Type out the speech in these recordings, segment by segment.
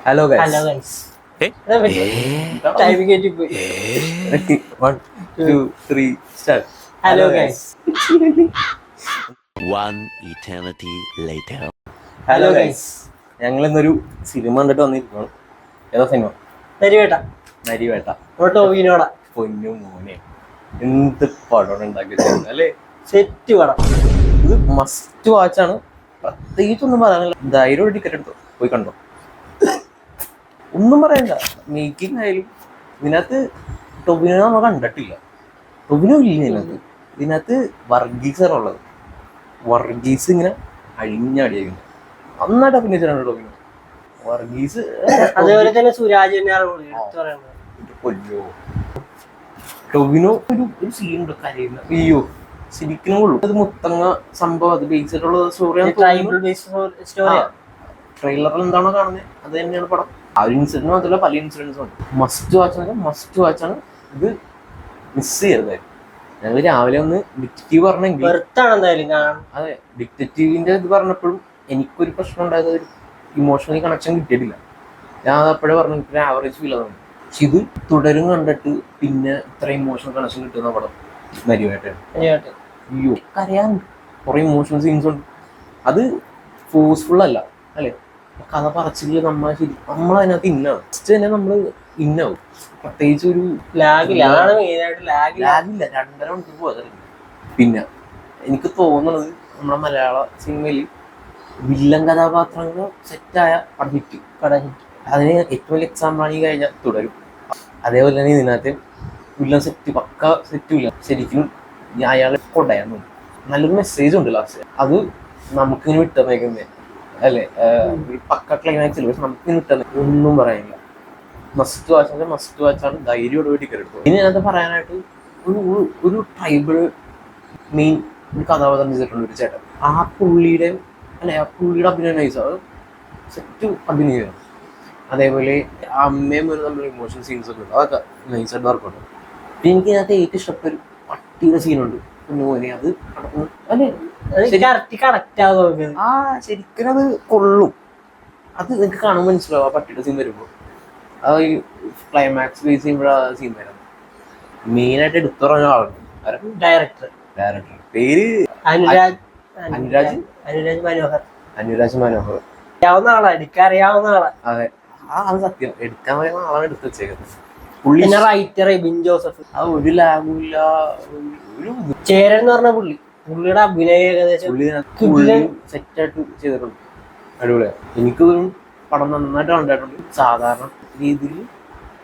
Hello hello guys. Timing ആയിട്ട് പോയി. 1 2 3 start. Hello guys. One eternity later. Hello guys, ഞങ്ങൾ ഇന്നൊരു സിനിമ കണ്ടിട്ട് വന്നിരിക്കണം. ഏതാ സിനിമ? നരിവേട്ട. നരിവേട്ട. ടോവിനോട. പൊന്നു മോനെ, എന്ത് പടം ഉണ്ടാക്കി അല്ലേ? സെറ്റ് പടം. ഇത് മസ്റ്റ് വാച്ചാണ്. പ്രത്യേകിച്ചൊന്നും പറയാനില്ല. ധൈര്യം ടിക്കറ്റ് എടുത്തോ, പോയി കണ്ടോ. ഒന്നും പറയണ്ട. മേക്കിംഗ് ആയാലും ഇതിനകത്ത് ടൊവിനോ നമ്മൾ കണ്ടിട്ടില്ല. ടൊവിനോ ഇല്ല ഇതിനകത്ത് വർഗീസാണ് ഉള്ളത്. വർഗീസ് ഇങ്ങനെ അഴിഞ്ഞടിയായിരുന്നു. നന്നായിട്ട് അഭിനയിച്ചിട്ടുണ്ട് ടൊവിനോ. വർഗീസ് അതേപോലെ തന്നെ സുരാജ് കൊല്ലോ. ടൊവിനോ ഒരു സീനുണ്ട് കരയുന്ന. അയ്യോ ശരിക്കും കൊള്ളു. അത് മുത്തങ്ങ സംഭവം, അത് ബേസ് ആയിട്ടുള്ള സ്റ്റോറിയാണ്. ട്രെയിലറിൽ എന്താണോ കാണുന്നത് അത് തന്നെയാണ് പടം. ആ ഒരു ഇൻസിഡന്റ് മാത്രമല്ല, പല ഇൻസിഡൻസും ഉണ്ട്. മസ്റ്റ് വാച്ചാണ്. ഇത് മിസ് ചെയ്യരുതായിരുന്നു. ഞങ്ങൾ രാവിലെ ഒന്ന് ഡിറ്റക്റ്റീവ് പറഞ്ഞെങ്കിൽ അതെ, ഡിറ്റക്റ്റീവിന്റെ ഇത് പറഞ്ഞപ്പോഴും എനിക്കൊരു പ്രശ്നം ഉണ്ടായത്, ഒരു ഇമോഷണലി കണക്ഷൻ കിട്ടിയിട്ടില്ല. ഞാൻ അത് അപ്പോഴേ പറഞ്ഞു, ഒരു ആവറേജ് ഫീൽ ആവുന്നു. പക്ഷെ ഇത് തുടരും കണ്ടിട്ട് പിന്നെ ഇത്ര ഇമോഷണൽ കണക്ഷൻ കിട്ടുന്ന പടം നരിവേട്ടയാണ്. അയ്യോ കരയാൻ കുറെ ഇമോഷണൽ സീൻസ് ഉണ്ട്. അത് ഫോഴ്സ്ഫുൾ അല്ല അല്ലേ? കഥ പറച്ചില് നമ്മളതിനകത്ത് ഇന്നാവും. ഫസ്റ്റ് തന്നെ നമ്മള് ഇന്നാവും. പ്രത്യേകിച്ച് ഒരു ലാഗില്ല. 2.5 മണിക്കൂർ പോകാറില്ല. പിന്നെ എനിക്ക് തോന്നുന്നത് നമ്മുടെ മലയാള സിനിമയിൽ വില്ലൻ കഥാപാത്രങ്ങൾ സെറ്റായ പടം ഹിറ്റ്. അതിന് ഏറ്റവും വലിയ എക്സാമ്പിളാണ് ഈ കഴിഞ്ഞ തുടരും. അതേപോലെ തന്നെ ഇതിനകത്ത് വില്ലൻ സെറ്റ് പക്ക സെറ്റുമില്ല. ശരിക്കും അയാളെ കൊണ്ടായിരുന്നു. നല്ലൊരു മെസ്സേജ് ഉണ്ട് ലാസ്റ്റ്. അത് നമുക്കിങ്ങനെ വിട്ടേക്കുന്നേ അല്ലേ? ഒരു പക്ക ക്ലൈമാക്സിൽ. പക്ഷെ നമുക്കിങ്ങനെ വിട്ടേ ഒന്നും പറയാനില്ല. മസ്റ്റ് വാച്ചാണ്. ധൈര്യയോട് ടിക്കറ്റ് എടുത്തു. ഇനി അതിനകത്ത് പറയാനായിട്ട് ഒരു ട്രൈബൽ മെയിൻ ഒരു കഥാപാത്രം ചെയ്തിട്ടുണ്ട് ഒരു ചേട്ടൻ. ആ പുള്ളിയുടെ അഭിനയം നൈസ്. അത് സെറ്റ് അഭിനയിക്കണം. അതേപോലെ അമ്മയും ഒരു നമ്മുടെ ഇമോഷണൽ സീൻസ് ഒക്കെ ഉണ്ട്. അതൊക്കെ നൈസായിട്ട് വർക്കുണ്ട്. പിന്നെ എനിക്ക് ഇതിനകത്ത് ഏറ്റവും ഇഷ്ടപ്പെട്ട ഒരു പട്ടിയുടെ സീനുണ്ട്. കുഞ്ഞുമോനെ അത് അല്ലേ ശരിക്കും അത് കൊള്ളും. അത് നിങ്ങൾക്ക് കാണാൻ മനസ്സിലാവും. ആ പട്ടിയുടെ സീൻ വരുമ്പോൾ ആ ഈ ക്ലൈമാക്സ് ബേസ് ചെയ്യുമ്പോഴാ സീൻ വരാം. മെയിനായിട്ട് എടുത്തു പറഞ്ഞ ആളുണ്ട്. ഡയറക്ടർ പേര് അനുരാജ് മനോഹർ. അറിയാവുന്ന ആളാ. അതെ, അത് സത്യം. എടുക്കാൻ പറയുന്ന ആളാണ് എടുത്ത് വെച്ചേക്കുന്നത്. പിന്നെ റൈറ്റർ ബിൻ ജോസഫ്. അത് ഒരു ലാഗുമില്ല. ചേരൻ എന്ന് പറഞ്ഞ പുള്ളിയുടെ അഭിനയം ഏകദേശം സെറ്റായിട്ട് ചെയ്തിട്ടുണ്ട്. അടിപൊളിയാണ്. എനിക്കിതൊരു പടം നന്നായിട്ട് കണ്ടിട്ടുണ്ട്. സാധാരണ രീതിയിൽ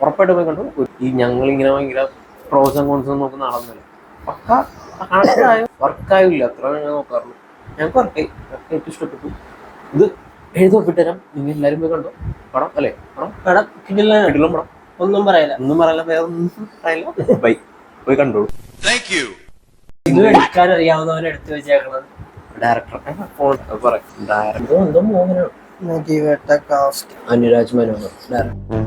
ഉറപ്പായിട്ട് പോയി കണ്ടു. ഈ ഞങ്ങളിങ്ങനെ ഭയങ്കര പ്രോസ് ആൻഡ് കോൺസ് നോക്കുന്ന ആളൊന്നുമില്ല. പക്ക വർക്കായില്ല. അത്ര ഞാൻ നോക്കാറുള്ളൂ. ഞങ്ങൾക്ക് വർക്കായി. ഏറ്റവും ഇഷ്ടപ്പെട്ടു. ഇത് എഴുതൊപ്പിട്ട് തരാം. നിങ്ങൾ എല്ലാവരും പോയി കണ്ടോ പടം അല്ലേ? പടം കിടിലം പടം. ഒന്നും പറയില്ല. വേറെ ഒന്നും പറയില്ല. ബൈ, പോയി കണ്ടോളൂ. ഇത് എടുക്കാൻ അറിയാവുന്നവരെ എടുത്തു വെച്ചേക്കണത്. ഡയറക്ടർ എന്തോ മോഹനാണ്. അനുരാജ് മനോഹർ ഡയറക്ടർ.